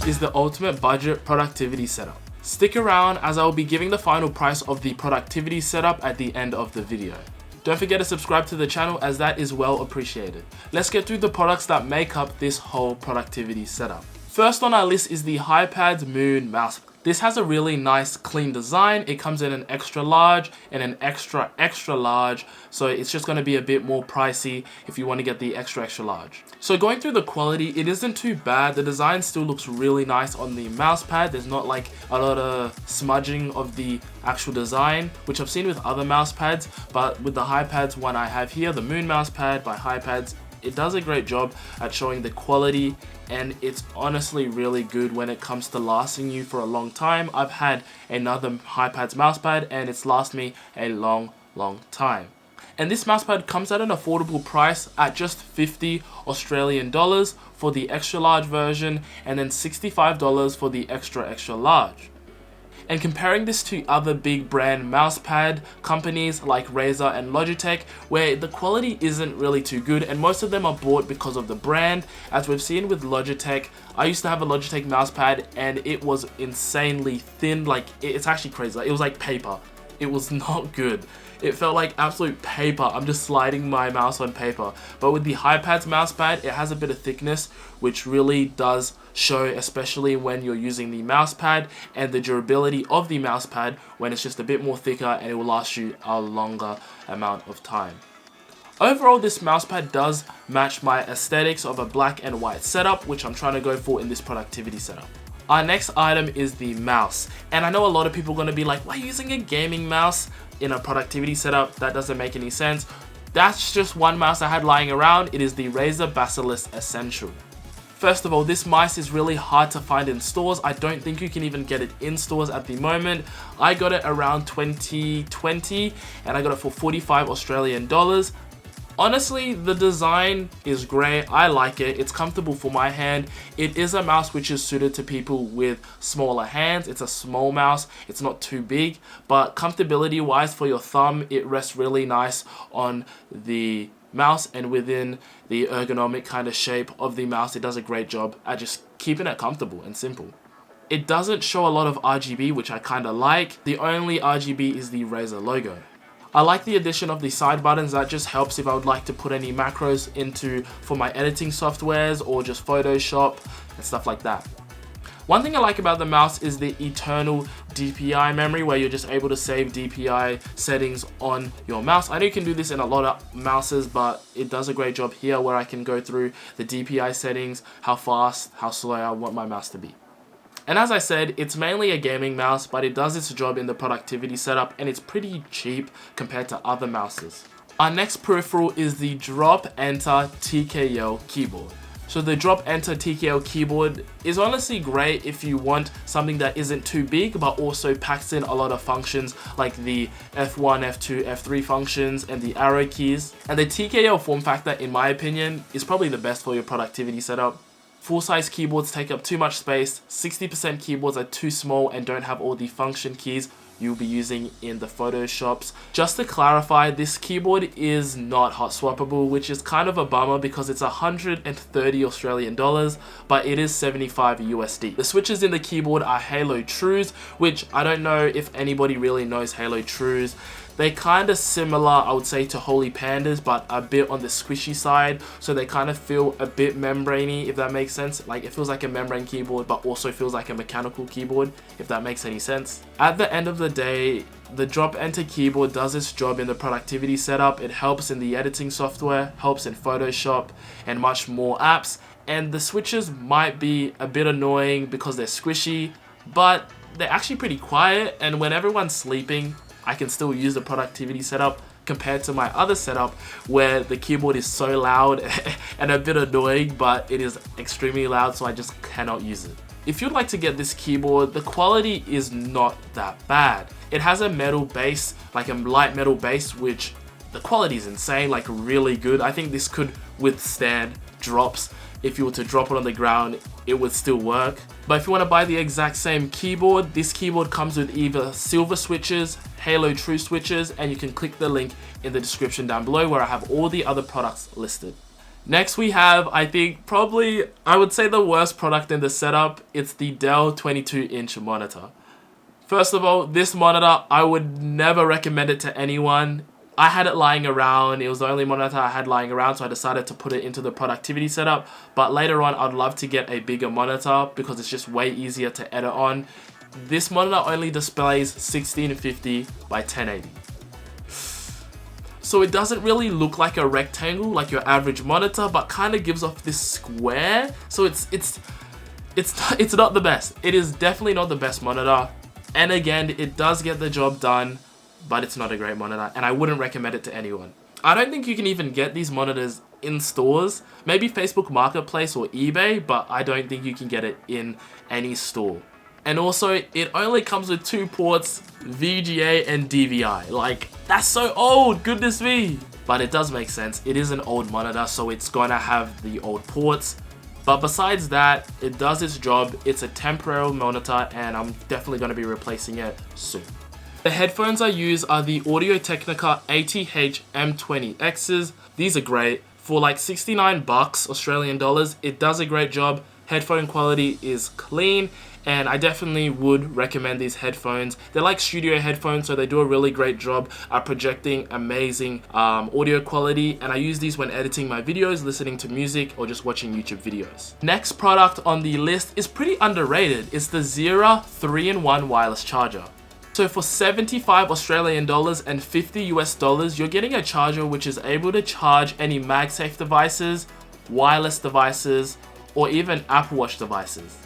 is the ultimate budget productivity setup. Stick around as I will be giving the final price of the productivity setup at the end of the video. Don't forget to subscribe to the channel as that is well appreciated. Let's get through the products that make up this whole productivity setup. First on our list is the HiPads Moon mouse. This has a really nice clean design. It comes in an extra large and an extra large, so it's just going to be a bit more pricey if you want to get the extra large. So going through the quality, it isn't too bad. The design still looks really nice on the mouse pad. There's not like a lot of smudging of the actual design, which I've seen with other mouse pads, but with the HiPads one I have here, the Moon mouse pad by HiPads, it does a great job at showing the quality, and it's honestly really good when it comes to lasting you for a long time. I've had another HiPads mousepad and it's lasted me a long time. And this mousepad comes at an affordable price at just 50 Australian dollars for the extra large version and then $65 for the extra large. And comparing this to other big brand mousepad companies like Razer and Logitech, where the quality isn't really too good and most of them are bought because of the brand. As we've seen with Logitech, I used to have a Logitech mousepad and it was insanely thin, like it's actually crazy. It was like paper. It was not good. It felt like absolute paper. I'm just sliding my mouse on paper. But with the HiPads mousepad, it has a bit of thickness, which really does show, especially when you're using the mousepad, and the durability of the mousepad when it's just a bit more thicker and it will last you a longer amount of time. Overall, this mousepad does match my aesthetics of a black and white setup, which I'm trying to go for in this productivity setup. Our next item is the mouse, and I know a lot of people are going to be like, why are you using a gaming mouse in a productivity setup? That doesn't make any sense. That's just one mouse I had lying around. It is the Razer Basilisk Essential. First of all, this mouse is really hard to find in stores. I don't think you can even get it in stores at the moment. I got it around 2020 and I got it for 45 Australian dollars. Honestly, the design is great. I like it. It's comfortable for my hand. It is a mouse which is suited to people with smaller hands. It's a small mouse. It's not too big, but comfortability wise for your thumb, it rests really nice on the mouse, and within the ergonomic kind of shape of the mouse, it does a great job at just keeping it comfortable and simple. It doesn't show a lot of RGB, which I kind of like. The only RGB is the Razer logo. I like the addition of the side buttons. That just helps if I would like to put any macros into for my editing softwares or just Photoshop and stuff like that. One thing I like about the mouse is the eternal DPI memory, where you're just able to save DPI settings on your mouse. I know you can do this in a lot of mouses, but it does a great job here where I can go through the DPI settings, how fast, how slow I want my mouse to be. And as I said, it's mainly a gaming mouse, but it does its job in the productivity setup and it's pretty cheap compared to other mouses. Our next peripheral is the Drop Enter TKL keyboard. So the Drop Enter TKL keyboard is honestly great if you want something that isn't too big but also packs in a lot of functions like the F1, F2, F3 functions and the arrow keys. And the TKL form factor, in my opinion, is probably the best for your productivity setup. Full-size keyboards take up too much space, 60% keyboards are too small and don't have all the function keys you'll be using in the Photoshops. Just to clarify, this keyboard is not hot swappable, which is kind of a bummer because it's 130 Australian dollars, but it is 75 USD. The switches in the keyboard are Halo Trues, which I don't know if anybody really knows Halo Trues. They're kind of similar, I would say, to Holy Pandas, but a bit on the squishy side. So they kind of feel a bit membraney, if that makes sense. Like it feels like a membrane keyboard, but also feels like a mechanical keyboard, if that makes any sense. At the end of the day, the Drop Enter keyboard does its job in the productivity setup. It helps in the editing software, helps in Photoshop and much more apps. And the switches might be a bit annoying because they're squishy, but they're actually pretty quiet. And when everyone's sleeping, I can still use the productivity setup compared to my other setup where the keyboard is so loud and a bit annoying, but it is extremely loud, so I just cannot use it. If you'd like to get this keyboard, the quality is not that bad. It has a metal base, like a light metal base, which the quality is insane, like really good. I think this could withstand drops. If you were to drop it on the ground, it would still work. But if you want to buy the exact same keyboard, this keyboard comes with either silver switches, Halo True switches, and you can click the link in the description down below where I have all the other products listed. Next we have, I think, probably, I would say the worst product in the setup. It's the DELL 22-inch monitor. First of all, this monitor, I would never recommend it to anyone. I had it lying around. It was the only monitor I had lying around, so I decided to put it into the productivity setup. But later on, I'd love to get a bigger monitor because it's just way easier to edit on. This monitor only displays 1650 by 1080. So it doesn't really look like a rectangle like your average monitor, but kind of gives off this square. So it's not the best. It is definitely not the best monitor. And again, it does get the job done, but it's not a great monitor, and I wouldn't recommend it to anyone. I don't think you can even get these monitors in stores. Maybe Facebook Marketplace or eBay, but I don't think you can get it in any store. And also, it only comes with 2 ports, VGA and DVI. Like, that's so old, goodness me. But it does make sense. It is an old monitor, so it's gonna have the old ports. But besides that, it does its job. It's a temporary monitor, and I'm definitely gonna be replacing it soon. The headphones I use are the Audio-Technica ATH M20Xs. These are great. For like 69 bucks Australian dollars, it does a great job. Headphone quality is clean, and I definitely would recommend these headphones. They're like studio headphones, so they do a really great job at projecting amazing audio quality, and I use these when editing my videos, listening to music, or just watching YouTube videos. Next product on the list is pretty underrated. It's the Zera 3-in-1 wireless charger. So for 75 Australian dollars and 50 US dollars, you're getting a charger which is able to charge any MagSafe devices, wireless devices, or even Apple Watch devices.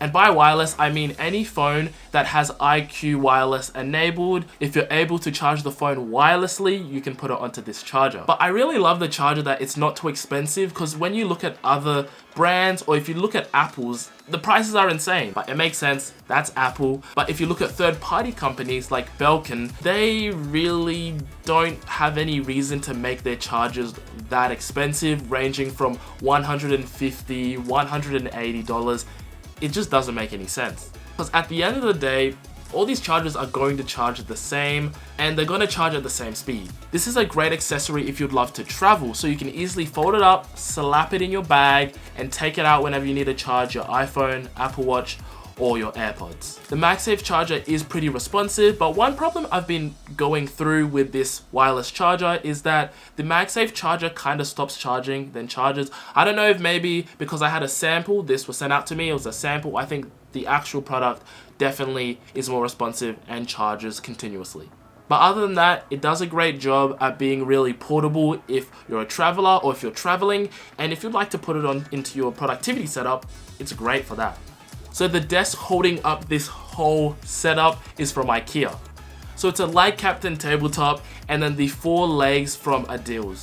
And by wireless, I mean any phone that has iQ wireless enabled. If you're able to charge the phone wirelessly, you can put it onto this charger. But I really love the charger that it's not too expensive, because when you look at other brands, or if you look at Apple's, the prices are insane. But it makes sense, that's Apple. But if you look at third-party companies like Belkin, they really don't have any reason to make their chargers that expensive, ranging from $150, $180. It just doesn't make any sense. Because at the end of the day, all these chargers are going to charge the same, and they're going to charge at the same speed. This is a great accessory if you'd love to travel, so you can easily fold it up, slap it in your bag, and take it out whenever you need to charge your iPhone, Apple Watch, or your AirPods. The MagSafe charger is pretty responsive, but one problem I've been going through with this wireless charger is that the MagSafe charger kind of stops charging, then charges. I don't know if maybe because I had a sample, this was sent out to me, it was a sample. I think the actual product definitely is more responsive and charges continuously. But other than that, it does a great job at being really portable if you're a traveler or if you're traveling, and if you'd like to put it on into your productivity setup, it's great for that. So the desk holding up this whole setup is from IKEA. So it's a light captain tabletop, and then the 4 legs from DELL.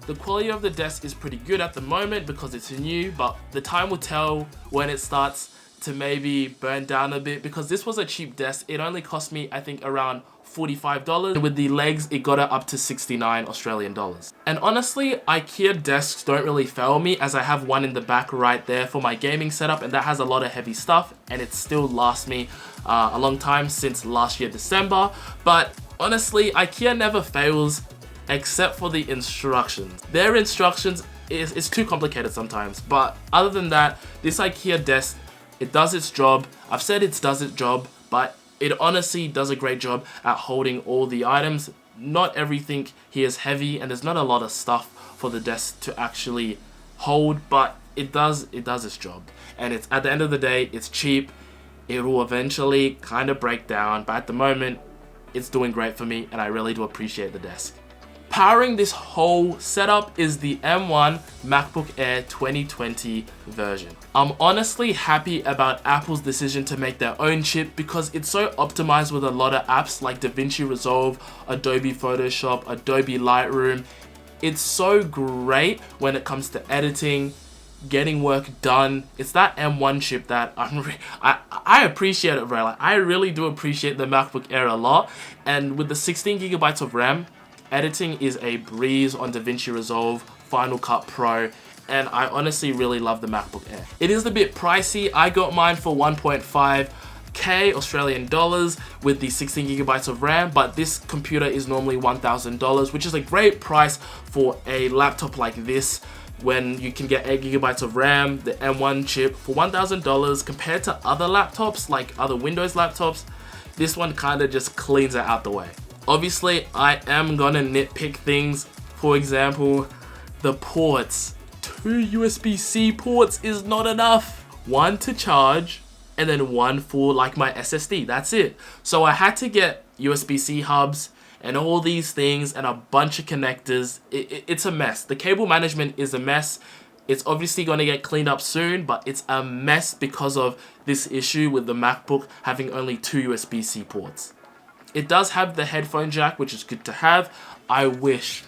The quality of the desk is pretty good at the moment because it's new, but the time will tell when it starts to maybe burn down a bit, because this was a cheap desk. It only cost me, I think, around $45. With the legs, it got it up to 69 Australian dollars. And honestly, IKEA desks don't really fail me, as I have one in the back right there for my gaming setup, and that has a lot of heavy stuff, and it still lasts me a long time, since last year December. But honestly, IKEA never fails except for the instructions. Their instructions is too complicated sometimes, but other than that, this IKEA desk, it does its job. I've said it does its job, but it honestly does a great job at holding all the items. Not everything here is heavy, and there's not a lot of stuff for the desk to actually hold, but it does its job. And it's, at the end of the day, it's cheap. It will eventually kind of break down, but at the moment, it's doing great for me, and I really do appreciate the desk. Powering this whole setup is the M1 MacBook Air 2020 version. I'm honestly happy about Apple's decision to make their own chip, because it's so optimized with a lot of apps like DaVinci Resolve, Adobe Photoshop, Adobe Lightroom. It's so great when it comes to editing, getting work done. It's that M1 chip that I appreciate it, bro. Like, I really do appreciate the MacBook Air a lot, and with the 16 gigabytes of RAM, editing is a breeze on DaVinci Resolve, Final Cut Pro, and I honestly really love the MacBook Air. It is a bit pricey. I got mine for 1.5k Australian dollars with the 16 gigabytes of RAM, but this computer is normally $1,000, which is a great price for a laptop like this. when you can get 8 GB of RAM, the M1 chip for $1,000 compared to other laptops, like other Windows laptops. This one kind of just cleans it out the way. Obviously, I am gonna nitpick things. For example, the ports. 2 USB-C ports is not enough. One to charge, and then one for like my SSD. That's it. So I had to get USB-C hubs and all these things and a bunch of connectors. It's a mess. The cable management is a mess. It's obviously going to get cleaned up soon, but it's a mess because of this issue with the MacBook having only 2 USB-C ports. It does have the headphone jack, which is good to have. I wish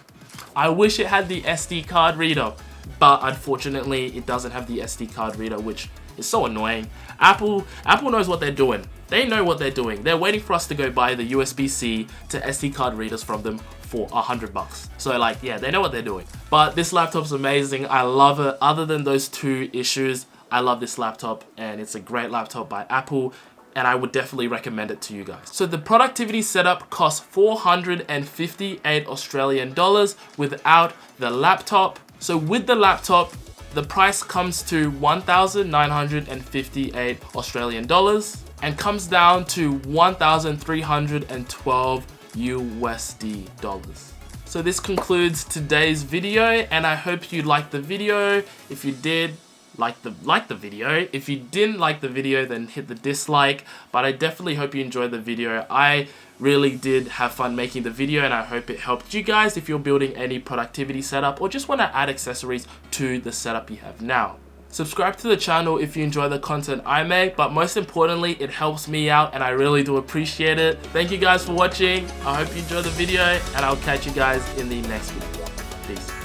it had the SD card reader, but unfortunately it doesn't have the SD card reader, which is so annoying. Apple knows what they're doing. They know what they're doing. They're waiting for us to go buy the USB-C to SD card readers from them for $100. So like, yeah, they know what they're doing. But this laptop's amazing. I love it. Other than those 2 issues, I love this laptop, and it's a great laptop by Apple, and I would definitely recommend it to you guys. So the productivity setup costs 458 Australian dollars without the laptop. So with the laptop, the price comes to 1,958 Australian dollars and comes down to 1,312 USD dollars. So this concludes today's video, and I hope you liked the video. If you did, like the video. If you didn't like the video, then hit the dislike, but I definitely hope you enjoyed the video. I really did have fun making the video, and I hope it helped you guys if you're building any productivity setup or just want to add accessories to the setup you have now. Subscribe to the channel if you enjoy the content I make, but most importantly, it helps me out and I really do appreciate it. Thank you guys for watching. I hope you enjoyed the video, and I'll catch you guys in the next video. Peace.